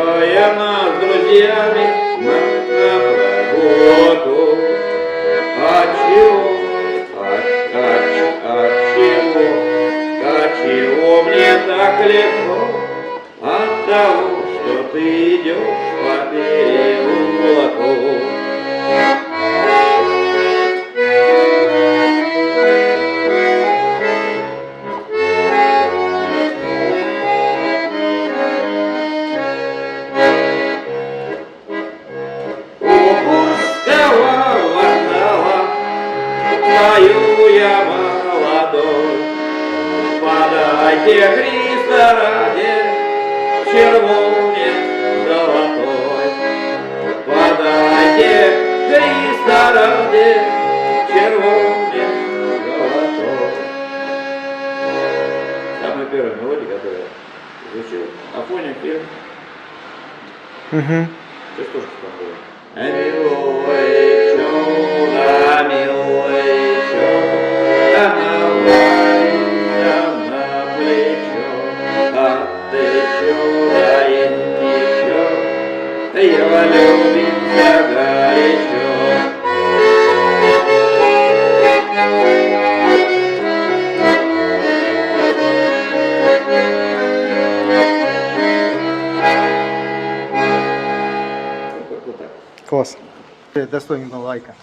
Уезжая нас с друзьями на работу. Чего мне так легко от того, что ты идешь по переулку? Твою я молодой, подайте Христа ради червонец золотой. Подайте Христа ради червонец золотой. Самая первая мелодия, которая звучит, Афоня фильм. Сейчас тоже что там было. Милое чудо, милое чудо, навалься на плечо, а ты чудо и ничего, я влюбился горячо. Класс. Достойного лайка.